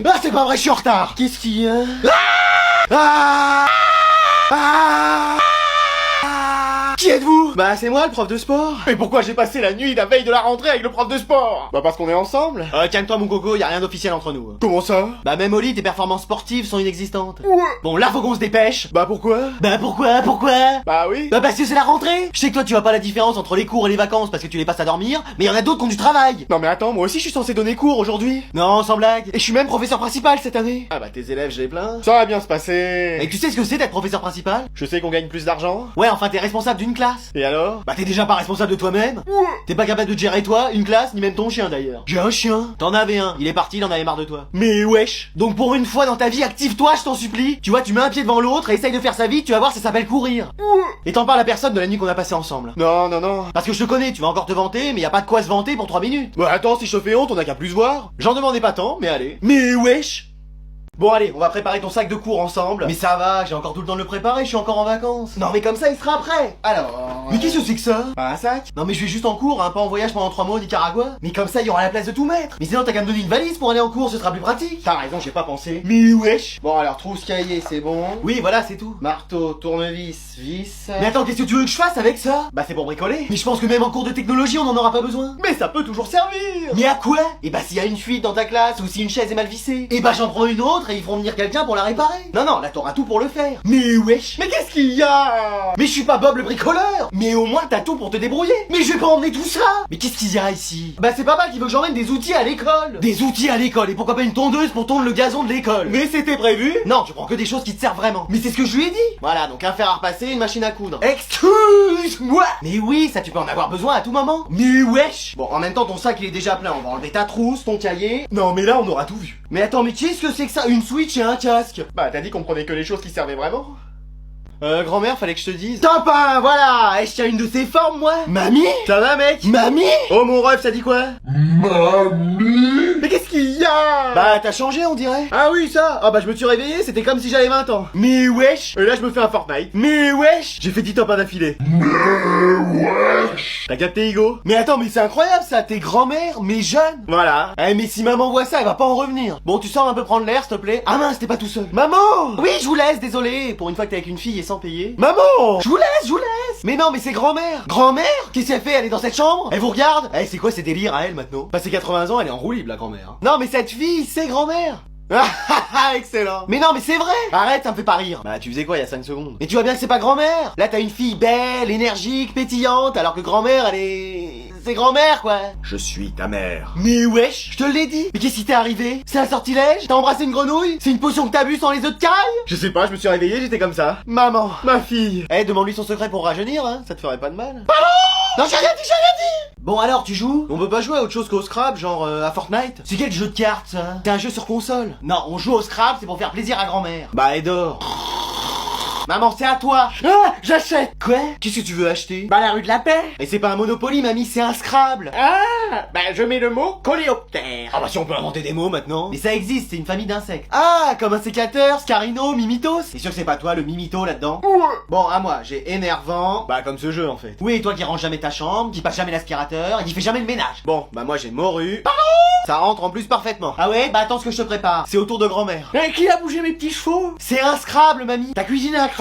Ah, c'est pas vrai, je suis en retard. Qu'est-ce qu'il y a? Ah Ah Qui êtes-vous? Bah c'est moi le prof de sport. Mais pourquoi j'ai passé la nuit la veille de la rentrée avec le prof de sport? Bah parce qu'on est ensemble. Calme-toi mon coco, y a rien d'officiel entre nous. Comment ça? Bah même au lit, tes performances sportives sont inexistantes. Ouais. Bon là faut qu'on se dépêche. Bah pourquoi? Bah pourquoi? Bah oui. Bah parce que c'est la rentrée. Je sais que toi tu vois pas la différence entre les cours et les vacances parce que tu les passes à dormir, mais y en a d'autres qui ont du travail. Non mais attends, moi aussi je suis censé donner cours aujourd'hui. Non, sans blague. Et je suis même professeur principal cette année. Ah bah tes élèves je les plains. Ça va bien se passer. Et tu sais ce que c'est d'être professeur principal? Je sais qu'on gagne plus d'argent. Ouais, enfin t'es responsable d'une classe. Et alors? Bah t'es déjà pas responsable de toi-même. T'es pas capable de gérer toi, une classe, ni même ton chien d'ailleurs. J'ai un chien. T'en avais un, il est parti, il en avait marre de toi. Mais wesh. Donc pour une fois dans ta vie, active-toi, je t'en supplie. Tu vois, tu mets un pied devant l'autre et essaye de faire sa vie, tu vas voir, ça s'appelle courir. Et t'en parles à personne de la nuit qu'on a passée ensemble. Non, non, non. Parce que je te connais, tu vas encore te vanter, mais y a pas de quoi se vanter pour 3 minutes. Bah attends, si je te fais honte, on a qu'à plus se voir. J'en demandais pas tant, mais allez. Mais wesh. Bon allez, on va préparer ton sac de cours ensemble. Mais ça va, j'ai encore tout le temps de le préparer, je suis encore en vacances. Non mais comme ça, il sera prêt. Alors... Mais qu'est-ce que c'est que ça? Pas un sac? Non mais je vais juste en cours, hein, pas en voyage pendant 3 mois au Nicaragua. Mais comme ça, il y aura la place de tout mettre. Mais sinon, t'as qu'à me donner une valise pour aller en cours, ce sera plus pratique. T'as raison, j'ai pas pensé. Mais wesh. Bon alors, trousse cahier, c'est bon. Oui, voilà, c'est tout. Marteau, tournevis, vis. Mais attends, qu'est-ce que tu veux que je fasse avec ça? Bah c'est pour bricoler. Mais je pense que même en cours de technologie, on en aura pas besoin. Mais ça peut toujours servir. Mais à quoi? Et bah s'il y a une fuite dans ta classe ou si une chaise est mal vissée, et bah j'en prends une autre et ils feront venir quelqu'un pour la réparer. Non, non, là t'auras tout pour le faire. Mais wesh. Mais qu'est-ce qu'il y a? Mais je suis pas Bob le bricoleur. Mais au moins t'as tout pour te débrouiller. Mais je vais pas emmener tout ça. Mais qu'est-ce qu'il y a ici? Bah c'est papa qui veut que j'emmène des outils à l'école. Des outils à l'école? Et pourquoi pas une tondeuse pour tondre le gazon de l'école? Mais c'était prévu. Non, tu prends que des choses qui te servent vraiment. Mais c'est ce que je lui ai dit. Voilà, donc un fer à repasser, une machine à coudre. Excuse-moi. Mais oui, ça tu peux en avoir besoin à tout moment. Mais wesh. Bon, en même temps ton sac il est déjà plein, on va enlever ta trousse, ton cahier. Non mais là on aura tout vu. Mais attends, mais qu'est-ce que c'est que ça? Une Switch et un casque? Bah t'as dit qu'on prenait que les choses qui servaient vraiment. Grand-mère, fallait que je te dise. Top 1, voilà. Et je tiens une de ces formes moi. Mamie? Ça va mec? Mamie? Oh mon ref, ça dit quoi? Mamie. Mais qu'est-ce qu'il y a? Bah t'as changé on dirait. Ah oui ça. Ah bah je me suis réveillé, c'était comme si j'avais 20 ans. Mais wesh. Et là je me fais un Fortnite. Mais wesh. J'ai fait 10 top 1 d'affilée. Mais wesh. T'as capté Hugo? Mais attends, mais c'est incroyable ça, t'es grand-mère, mais jeune. Voilà. Eh mais si maman voit ça, elle va pas en revenir. Bon, tu sors un peu prendre l'air s'il te plaît. Ah mince, t'es pas tout seul. Maman. Oui, je vous laisse, désolé. Pour une fois que t'es avec une fille et sans payer. Maman. Je vous laisse. Mais non, mais c'est grand-mère. Grand-mère? Qu'est-ce qu'elle fait? Elle est dans cette chambre? Elle vous regarde? Eh, c'est quoi ces délires à elle maintenant? Passé 80 ans, elle est en roue libre, la grand-mère. Non, mais cette fille, c'est grand-mère. Ah excellent. Mais non, mais c'est vrai. Arrête, ça me fait pas rire. Bah tu faisais quoi il y a 5 secondes? Mais tu vois bien que c'est pas grand-mère. Là, t'as une fille belle, énergique, pétillante, alors que grand-mère, elle est... C'est grand-mère, quoi. Je suis ta mère. Mais wesh, je te l'ai dit. Mais qu'est-ce qui t'est arrivé? C'est un sortilège? T'as embrassé une grenouille? C'est une potion que t'as bu sans les œufs de caille? Je sais pas, je me suis réveillé, j'étais comme ça. Maman. Ma fille. Eh, demande-lui son secret pour rajeunir, hein. Ça te ferait pas de mal. Pardon. Non, j'ai rien dit. Bon alors, tu joues? On peut pas jouer à autre chose qu'au Scrabble, genre à Fortnite? C'est quel jeu de cartes, ça? C'est un jeu sur console. Non, on joue au Scrabble, c'est pour faire plaisir à grand-mère. Bah, Edor. Maman, c'est à toi. Ah, j'achète. Quoi? Qu'est-ce que tu veux acheter? Bah la rue de la paix. Et c'est pas un Monopoly, mamie, c'est un Scrabble. Ah, bah je mets le mot coléoptère. Ah bah si on peut inventer des mots maintenant. Mais ça existe, c'est une famille d'insectes. Ah, comme un sécateur, Scarino, Mimitos. C'est sûr que c'est pas toi le Mimito là-dedans? Ouais. Bon, à moi, j'ai énervant. Bah comme ce jeu en fait. Oui, et toi qui range jamais ta chambre, qui passe jamais l'aspirateur, et qui fait jamais le ménage. Bon, bah moi j'ai morue. Pardon. Ça rentre en plus parfaitement. Ah ouais? Bah attends ce que je te prépare. C'est au tour de grand-mère. Et qui a bougé mes petits chevaux? C'est un Scrabble, mamie. T'as cuisiné un crumble?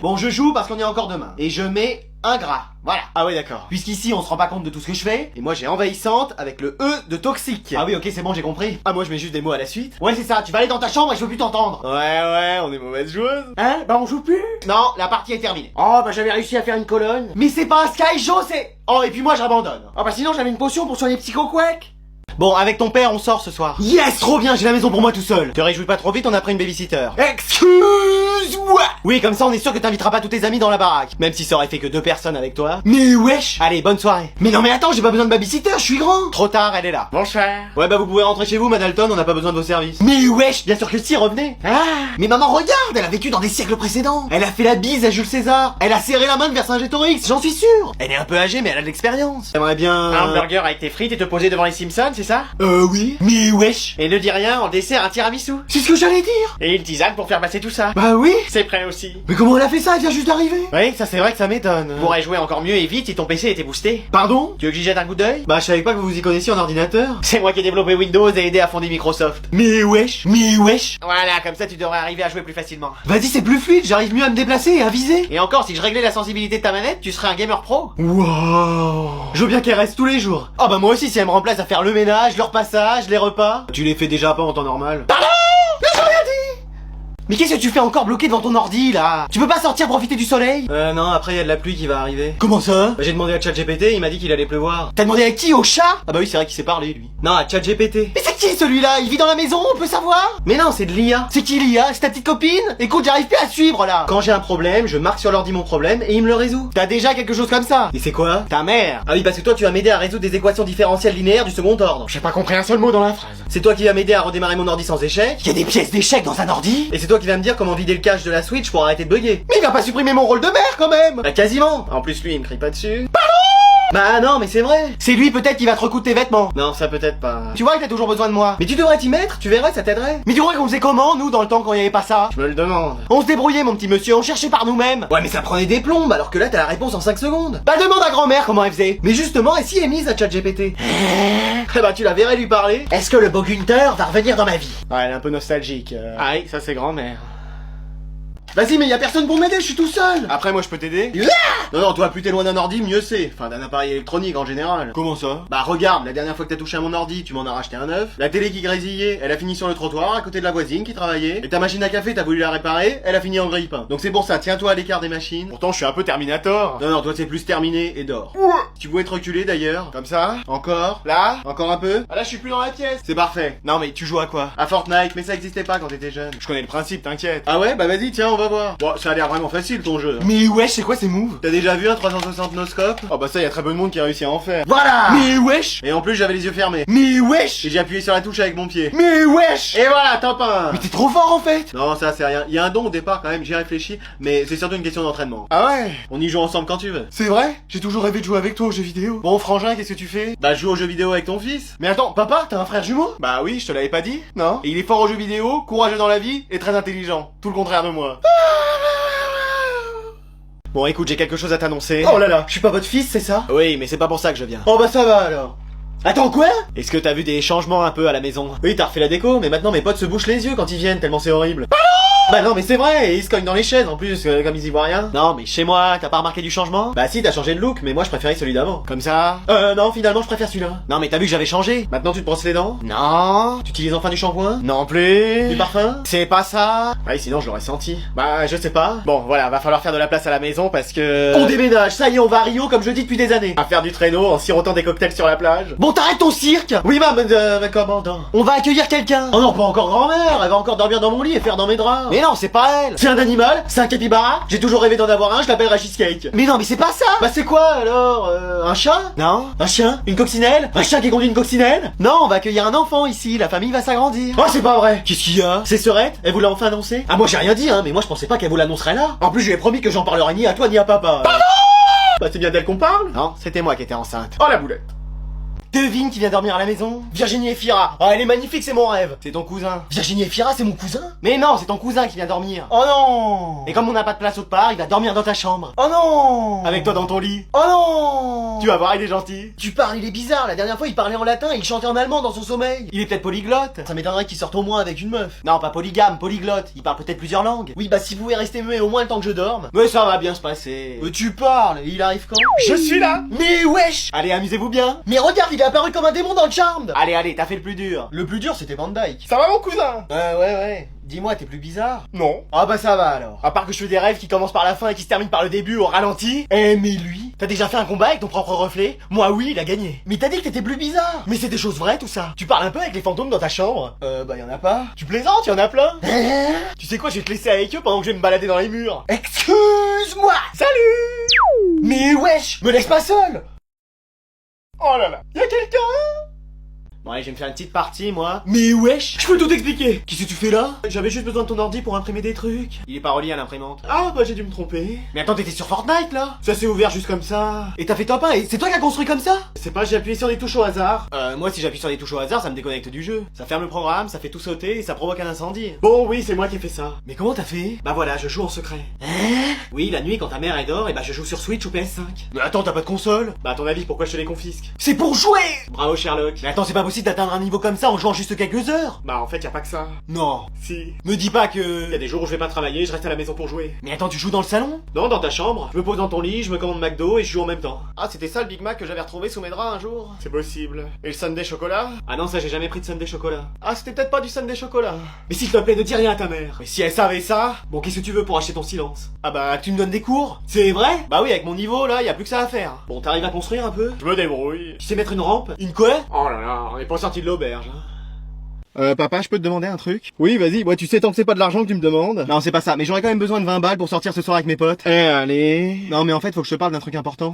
Bon, je joue parce qu'on est encore demain. Et je mets un gras. Voilà. Ah ouais d'accord. Puisqu'ici on se rend pas compte de tout ce que je fais. Et moi j'ai envahissante avec le E de toxique. Ah oui, ok, c'est bon, j'ai compris. Ah moi je mets juste des mots à la suite. Ouais, c'est ça, tu vas aller dans ta chambre et je veux plus t'entendre. Ouais, on est mauvaise joueuse. Hein? Bah on joue plus? Non, la partie est terminée. Oh bah j'avais réussi à faire une colonne. Mais c'est pas un Sky Joe, c'est... Oh, et puis moi j'abandonne. Ah bah sinon j'avais une potion pour soigner psycho-quack. Bon, avec ton père, on sort ce soir. Yes, trop bien, j'ai la maison pour moi tout seul. Te réjouis pas trop vite, on a pris une babysitter. Excuse-moi. Oui, comme ça on est sûr que t'inviteras pas tous tes amis dans la baraque. Même si ça aurait fait que 2 personnes avec toi. Mais wesh. Allez, bonne soirée. Mais non mais attends, j'ai pas besoin de babysitter, je suis grand. Trop tard, elle est là. Bonsoir. Ouais bah vous pouvez rentrer chez vous, Madalton, on n'a pas besoin de vos services. Mais wesh, bien sûr que si, revenez. Ah. Mais maman, regarde, elle a vécu dans des siècles précédents. Elle a fait la bise à Jules César. Elle a serré la main de Vercingétorix, j'en suis sûr. Elle est un peu âgée, mais elle a de l'expérience. J'aimerais bien... Un hamburger avec tes frites et te poser devant les Simpsons, c'est ça? Oui. Mais wesh. Et ne dis rien, en dessert un tiramisu. C'est ce que j'allais dire. Et une tisane pour faire passer tout ça. Bah oui. C'est prêt aussi. Mais comment elle a fait ça? Elle vient juste d'arriver. Oui, ça c'est vrai que ça m'étonne. Tu pourrais jouer encore mieux et vite si ton PC était boosté. Pardon? Tu veux que j'y jette un coup d'œil? Bah je savais pas que vous vous y connaissiez en ordinateur. C'est moi qui ai développé Windows et aidé à fonder Microsoft. Mais wesh. Voilà, comme ça tu devrais arriver à jouer plus facilement. Vas-y, c'est plus fluide, j'arrive mieux à me déplacer et à viser. Et encore, si je réglais la sensibilité de ta manette, tu serais un gamer pro. Wow. Je veux bien qu'elle reste tous les jours. Oh bah moi aussi, si elle me remplace à faire le ménage, le repassage, les repas. Tu les fais déjà pas en temps normal. Pardon! Mais j'ai rien dit! Mais qu'est-ce que tu fais encore bloqué devant ton ordi là? Tu peux pas sortir profiter du soleil? Non, après y a de la pluie qui va arriver. Comment ça? Bah, j'ai demandé à ChatGPT, il m'a dit qu'il allait pleuvoir. T'as demandé à qui? Au chat? Ah bah oui, c'est vrai qu'il sait parler lui. Non, à ChatGPT. Mais c'est qui celui-là? Il vit dans la maison, on peut savoir? Mais non, c'est de l'IA. C'est qui l'IA? C'est ta petite copine? Écoute, j'arrive plus à suivre là. Quand j'ai un problème, je marque sur l'ordi mon problème et il me le résout. T'as déjà quelque chose comme ça? Et c'est quoi? Ta mère. Ah oui, parce que toi tu vas m'aider à résoudre des équations différentielles linéaires du second ordre. J'ai pas compris un seul mot dans la phrase. C'est toi qui vas m'aider à redémarrer mon ordi sans échec. Il y a des pièces d'échecs dans un ordi? Et c'est toi qui vas me dire comment vider le cache de la Switch pour arrêter de bugger. Mais il va pas supprimer mon rôle de mère quand même. Bah quasiment. En plus lui il me crie pas dessus. Bah non, mais c'est vrai. C'est lui peut-être qui va te recoudre tes vêtements. Non, ça peut-être pas. Tu vois que t'as toujours besoin de moi. Mais tu devrais t'y mettre, tu verrais, ça t'aiderait. Mais tu crois qu'on faisait comment nous dans le temps quand il y avait pas ça? Je me le demande. On se débrouillait mon petit monsieur, on cherchait par nous-mêmes. Ouais, mais ça prenait des plombes, alors que là t'as la réponse en 5 secondes. Bah demande à grand-mère comment elle faisait. Mais justement, et si elle est mise à ChatGPT? Eh bah tu la verrais lui parler. Est-ce que le beau Gunther va revenir dans ma vie? Ouais, elle est un peu nostalgique. Ah oui, ça c'est grand-mère. Vas-y, mais y a personne pour m'aider, je suis tout seul. Après moi je peux t'aider? Non, non, toi plus t'es loin d'un ordi, mieux c'est. Enfin, d'un appareil électronique en général. Comment ça? Bah regarde, la dernière fois que t'as touché à mon ordi, tu m'en as racheté un neuf. La télé qui grésillait, elle a fini sur le trottoir à côté de la voisine qui travaillait. Et ta machine à café, t'as voulu la réparer, elle a fini en grille-pain. Donc c'est pour ça, tiens-toi à l'écart des machines. Pourtant je suis un peu Terminator. Non, non, toi c'est plus terminé et dors. Tu pouvais te reculer d'ailleurs. Comme ça? Encore. Là? Encore un peu. Ah là je suis plus dans la pièce. C'est parfait. Non mais tu joues à quoi? À Fortnite, mais ça existait pas quand t'étais jeune. Je connais le principe, t'inquiète. Ah ouais? Bah vas-y, tiens, on va voir. Bon, ça a l'air vraiment facile ton jeu. Mais wesh, c'est quoi ces moves? T'as déjà vu un 360 no-scope? Oh bah ça y a très peu de monde qui a réussi à en faire. Voilà! Mais wesh! Et en plus j'avais les yeux fermés. Mais wesh! Et j'ai appuyé sur la touche avec mon pied. Mais wesh! Et voilà, top 1! Mais t'es trop fort en fait! Non, ça c'est rien. Il y a un don au départ quand même, j'y réfléchis, mais c'est surtout une question d'entraînement. Ah ouais? On y joue ensemble quand tu veux. C'est vrai? J'ai toujours rêvé de jouer avec toi aux jeux vidéo. Bon frangin, qu'est-ce que tu fais? Bah, je joue aux jeux vidéo avec ton fils. Mais attends, papa, t'as un frère jumeau? Bah oui, je te l'avais pas dit? Non? Et il est fort aux jeux vidéo, courageux dans la vie et très intelligent. Tout le contraire de moi. Bon écoute, j'ai quelque chose à t'annoncer. Oh là là, je suis pas votre fils, c'est ça? Oui, mais c'est pas pour ça que je viens. Oh bah ça va alors. Attends, quoi? Est-ce que t'as vu des changements un peu à la maison? Oui, t'as refait la déco, mais maintenant mes potes se bouchent les yeux quand ils viennent, tellement c'est horrible. Bah non, mais c'est vrai, et ils se cognent dans les chaises en plus, comme ils y voient rien. Non, mais chez moi, t'as pas remarqué du changement? Bah si, t'as changé de look, mais moi je préférais celui d'avant. Comme ça? Non, finalement je préfère celui-là. Non, mais t'as vu que j'avais changé? Maintenant tu te brosses les dents? Non. Tu utilises enfin du shampoing? Non plus. Du parfum? C'est pas ça. Ouais, sinon je l'aurais senti. Bah, je sais pas. Bon, voilà, va falloir faire de la place à la maison parce que... On déménage, ça y est, on va à Rio comme je dis depuis des années. À faire du traîneau en sirotant des cocktails sur la plage. Bon, t'arrêtes ton cirque! Oui, ma commandant. On va accueillir quelqu'un! Oh non, pas encore grand-mère! Elle va encore dormir dans mon lit et faire dans mes draps! Mais non, c'est pas elle. C'est un animal? C'est un capybara? J'ai toujours rêvé d'en avoir un, je l'appellerai cheesecake! Mais non, mais c'est pas ça. Bah c'est quoi alors? Un chat? Non. Un chien? Une coccinelle? Un chien qui conduit une coccinelle? Non, on va accueillir un enfant ici, la famille va s'agrandir. Oh, c'est pas vrai! Qu'est-ce qu'il y a? C'est Serette? Elle vous l'a enfin annoncé? Ah, moi j'ai rien dit, hein, mais moi je pensais pas qu'elle vous l'annoncerait là! En plus, je lui ai promis que j'en parlerai ni à toi ni à papa! Pardon! Bah c'est bien d'elle qu'on parle! Non, c'était moi qui étais enceinte. Oh la boulette! Devine qui vient dormir à la maison? Virginie et Fira! Oh, elle est magnifique, c'est mon rêve! C'est ton cousin. Virginie et Fira, c'est mon cousin? Mais non, c'est ton cousin qui vient dormir. Oh non! Et comme on n'a pas de place autre part, il va dormir dans ta chambre. Oh non! Avec toi dans ton lit. Oh non! Tu vas voir, il est gentil. Tu parles, il est bizarre. La dernière fois, il parlait en latin et il chantait en allemand dans son sommeil. Il est peut-être polyglotte. Ça m'étonnerait qu'il sorte au moins avec une meuf. Non, pas polygame, polyglotte. Il parle peut-être plusieurs langues. Oui, bah si vous pouvez rester muet au moins le temps que je dorme. Mais ça va bien se passer. Tu parles, et il arrive quand? Je suis là. Mais wesh! Allez, amusez-vous bien. Mais regarde, il est apparu comme un démon dans le Charmed. Allez, allez, t'as fait le plus dur. Le plus dur, c'était Van Dyke. Ça va mon cousin? Ouais. Dis-moi, t'es plus bizarre? Non. Ah bah ça va alors. À part que je fais des rêves qui commencent par la fin et qui se terminent par le début au ralenti. Eh mais lui? T'as déjà fait un combat avec ton propre reflet? Moi oui, il a gagné. Mais t'as dit que t'étais plus bizarre. Mais c'est des choses vraies tout ça. Tu parles un peu avec les fantômes dans ta chambre? Bah y'en a pas. Tu plaisantes, y'en a plein. Hein? Tu sais quoi, je vais te laisser avec eux pendant que je vais me balader dans les murs. Excuse-moi. Salut! Mais wesh, me laisse pas seul. Oh là là, y'a quelqu'un? Bon allez, je vais me faire une petite partie, moi. Mais wesh, je peux tout expliquer. Qu'est-ce que tu fais là? J'avais juste besoin de ton ordi pour imprimer des trucs. Il est pas relié à l'imprimante. Ah bah j'ai dû me tromper. Mais attends, t'étais sur Fortnite là? Ça s'est ouvert juste comme ça. Et t'as fait top 1 et c'est toi qui as construit comme ça? C'est pas, j'ai appuyé sur des touches au hasard. Moi si j'appuie sur des touches au hasard, ça me déconnecte du jeu. Ça ferme le programme, ça fait tout sauter et ça provoque un incendie. Bon oui, c'est moi qui ai fait ça. Mais comment t'as fait? Bah voilà, je joue en secret. Hein? Oui, la nuit quand ta mère elle dort, et bah je joue sur Switch ou PS5. Mais attends, t'as pas de console? Bah à ton avis, pourquoi je te les confisque? C'est pour jouer! Bravo Sherlock. Mais attends, c'est pas possible d'atteindre un niveau comme ça en jouant juste quelques heures. Bah en fait, y a pas que ça. Non. Si. Me dis pas que... Y a des jours où je vais pas travailler, je reste à la maison pour jouer. Mais attends, tu joues dans le salon? Non, dans ta chambre. Je me pose dans ton lit, je me commande McDo et je joue en même temps. Ah, c'était ça le Big Mac que j'avais retrouvé sous mes draps un jour? C'est possible. Et le sundae chocolat? Ah non, ça j'ai jamais pris de sundae chocolat. Ah, c'était peut-être pas du sundae chocolat. Mais s'il te plaît, ne dis rien à ta mère. Mais si elle savait ça... Bon, qu'est-ce que tu veux pour acheter ton silence? Ah bah, tu me donnes des cours? C'est vrai? Bah oui, avec mon niveau là, y a plus que ça à faire. Bon, t'arrives à construire un peu? Je me débrouille. Tu sais mettre une rampe? Une quoi? Oh là là, on est pas sorti de l'auberge, hein. Papa, je peux te demander un truc? Oui, vas-y. Ouais, tu sais, tant que c'est pas de l'argent que tu me demandes. Non, c'est pas ça, mais j'aurais quand même besoin de 20 balles pour sortir ce soir avec mes potes. Eh, allez. Non, mais en fait, faut que je te parle d'un truc important.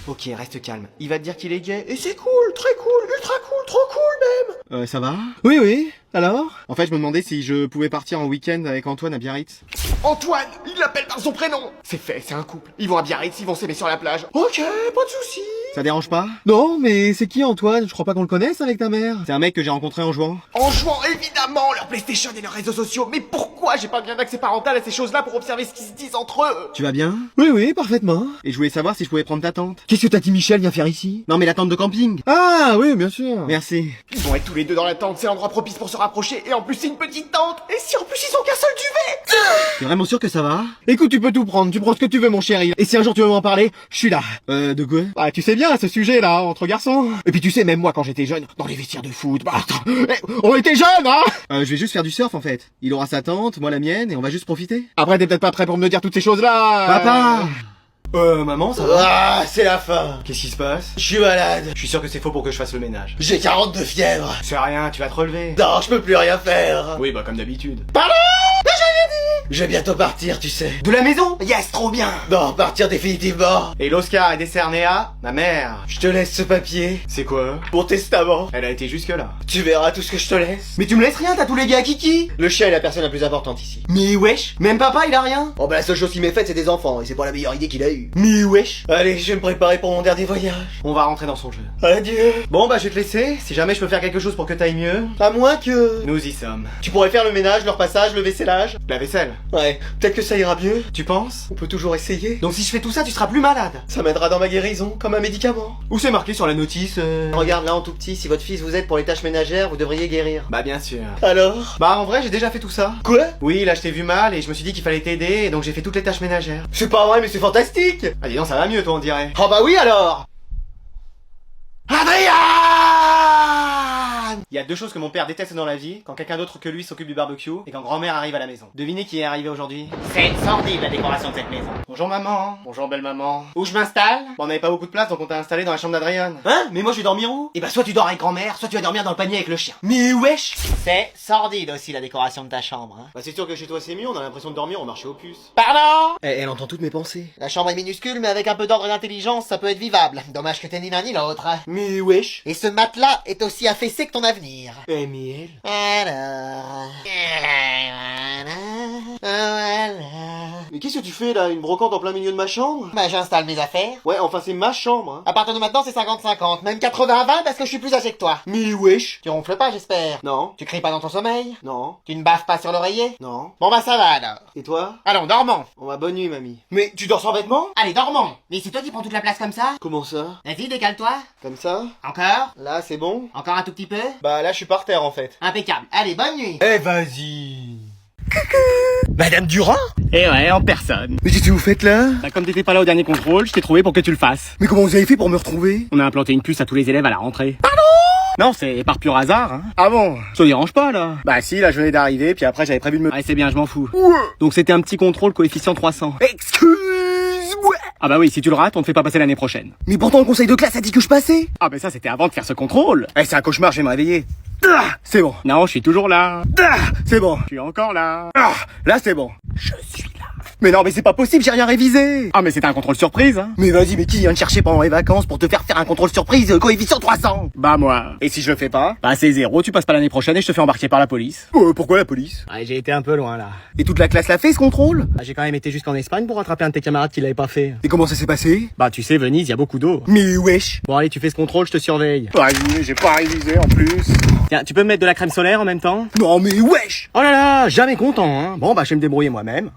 Ok, reste calme. Il va te dire qu'il est gay, et c'est cool, très cool, ultra cool, trop cool même. Ça va? Oui, oui. Alors? En fait, je me demandais si je pouvais partir en week-end avec Antoine à Biarritz. Antoine, il l'appelle par son prénom. C'est fait, c'est un couple. Ils vont à Biarritz, ils vont s'aimer sur la plage. Ok, pas de soucis. Ça dérange pas? Non, mais c'est qui Antoine? Je crois pas qu'on le connaisse avec ta mère. C'est un mec que j'ai rencontré en jouant. En jouant évidemment leur PlayStation et leurs réseaux sociaux. Mais pourquoi j'ai pas bien d'accès parental à ces choses-là pour observer ce qu'ils se disent entre eux? Tu vas bien? Oui, oui, parfaitement. Et je voulais savoir si je pouvais prendre ta tante. Qu'est-ce que t'as dit Michel vient faire ici? Non, mais la tente de camping. Ah, oui, bien sûr. Merci. Ils vont être tous les deux dans la tente, c'est l'endroit propice pour se rapprocher. Et en plus, c'est une petite tente. Et si en plus ils ont qu'un seul duvet? T'es vraiment sûr que ça va? Écoute, tu peux tout prendre, tu prends ce que tu veux mon chéri. Et si un jour tu veux m'en parler, je suis là. De quoi? Bah tu sais bien, ce sujet-là, entre garçons. Et puis tu sais, même moi quand j'étais jeune, dans les vestiaires de foot, bah attends, on était jeunes, hein. Je vais juste faire du surf en fait. Il aura sa tente, moi la mienne, et on va juste profiter. Après t'es peut-être pas prêt pour me dire toutes ces choses-là. Papa. Maman, ça va? Ah, c'est la fin. Qu'est-ce qui se passe? Je suis malade. Je suis sûr que c'est faux pour que je fasse le ménage. J'ai 40 de fièvre. C'est rien, tu vas te relever. Non, je peux plus rien faire. Oui, bah comme d'habitude. Pardon? Mais j'ai rien dit. Je vais bientôt partir, tu sais. De la maison? Yes, trop bien. Non, partir définitivement. Et l'Oscar est décerné à ma mère. Je te laisse ce papier. C'est quoi? Mon testament. Elle a été jusque là. Tu verras tout ce que je te laisse. Mais tu me laisses rien, t'as tous les gars à Kiki. Le chien est la personne la plus importante ici. Mais wesh, même papa il a rien. Oh bah la seule chose qu'il m'ait faite c'est des enfants et c'est pas la meilleure idée qu'il a eue. Mais wesh. Allez, je vais me préparer pour mon dernier voyage. On va rentrer dans son jeu. Adieu. Bon bah je vais te laisser, si jamais je peux faire quelque chose pour que t'ailles mieux. À moins que... Nous y sommes. Tu pourrais faire le ménage, le repassage, le vaissellage. La vaisselle. Ouais, peut-être que ça ira mieux. Tu penses? On peut toujours essayer. Donc si je fais tout ça, tu seras plus malade. Ça m'aidera dans ma guérison, comme un médicament. Où c'est marqué sur la notice Regarde là en tout petit, si votre fils vous aide pour les tâches ménagères, vous devriez guérir. Bah bien sûr. Alors? Bah en vrai j'ai déjà fait tout ça. Quoi? Oui, là je t'ai vu mal et je me suis dit qu'il fallait t'aider et donc j'ai fait toutes les tâches ménagères. C'est pas vrai mais c'est fantastique. Ah dis donc ça va mieux toi on dirait. Oh bah oui alors. Adrien! Il y a deux choses que mon père déteste dans la vie, quand quelqu'un d'autre que lui s'occupe du barbecue et quand grand-mère arrive à la maison. Devinez qui est arrivé aujourd'hui? C'est sordide la décoration de cette maison. Bonjour maman. Bonjour belle maman. Où je m'installe? Bon, on n'avait pas beaucoup de place donc on t'a installé dans la chambre d'Adrian. Hein? Mais moi je vais dormir où? Eh bah soit tu dors avec grand-mère, soit tu vas dormir dans le panier avec le chien. Mais wesh! C'est sordide aussi la décoration de ta chambre, hein. Bah c'est sûr que chez toi c'est mieux, on a l'impression de dormir au marché aux puces. Pardon? Elle entend toutes mes pensées. La chambre est minuscule mais avec un peu d'ordre et d'intelligence ça peut être vivable. Dommage que t'aies ni l'un ni l'autre. Mais wesh! Et ce matelas est aussi affaissé que ton avenir. Eh mais elle... Alors... Voilà. Mais qu'est-ce que tu fais là? Une brocante en plein milieu de ma chambre? Bah j'installe mes affaires. Ouais, enfin c'est ma chambre, hein. À partir de maintenant c'est 50-50, même 80-20 parce que je suis plus âgé que toi. Mais wesh! Tu ronfles pas j'espère? Non. Tu cries pas dans ton sommeil? Non. Tu ne baves pas sur l'oreiller? Non. Bon bah ça va alors. Et toi? Allons, dormons. On va bonne nuit, mamie. Mais tu dors sans vêtements? Allez, dormons. Mais c'est toi qui prends toute la place comme ça? Comment ça? Vas-y, décale-toi. Comme ça? Encore? Là, c'est bon? Encore un tout petit peu? Bah là, je suis par terre en fait. Impeccable. Allez, bonne nuit. Eh, vas-y. Madame Durand? Eh ouais, en personne. Mais qu'est-ce que vous faites là? Bah, comme t'étais pas là au dernier contrôle, je t'ai trouvé pour que tu le fasses. Mais comment vous avez fait pour me retrouver? On a implanté une puce à tous les élèves à la rentrée. Pardon? Non, c'est par pur hasard, hein. Ah bon? Ça dérange pas, là. Bah si, là je venais d'arriver, puis après j'avais prévu de me... Ouais, c'est bien, je m'en fous. Ouais. Donc c'était un petit contrôle coefficient 300. Excuse-moi. Ah bah oui, si tu le rates, on te fait pas passer l'année prochaine. Mais pourtant le conseil de classe a dit que je passais. Ah bah ça, c'était avant de faire ce contrôle. Eh, c'est un cauchemar, je vais me réveiller. C'est bon. Non, je suis toujours là. C'est bon. Je suis encore là. Là c'est bon. Je suis là. Mais non, mais c'est pas possible, j'ai rien révisé. Ah mais c'était un contrôle surprise, hein. Mais vas-y, mais qui vient te chercher pendant les vacances pour te faire un contrôle surprise coefficient 300? Bah moi. Et si je le fais pas? Bah c'est 0, tu passes pas l'année prochaine et je te fais embarquer par la police. Pourquoi la police? Ouais, j'ai été un peu loin là. Et toute la classe l'a fait ce contrôle? Bah, j'ai quand même été jusqu'en Espagne pour rattraper un de tes camarades qui l'avait pas fait. Et comment ça s'est passé? Bah tu sais, Venise, y a beaucoup d'eau. Mais wesh. Bon allez, tu fais ce contrôle, je te surveille. Vas-y, mais j'ai pas révisé en plus. Tiens, tu peux me mettre de la crème solaire en même temps? Non mais wesh. Oh là là, jamais content, hein. Bon bah je vais me débrouiller moi-même.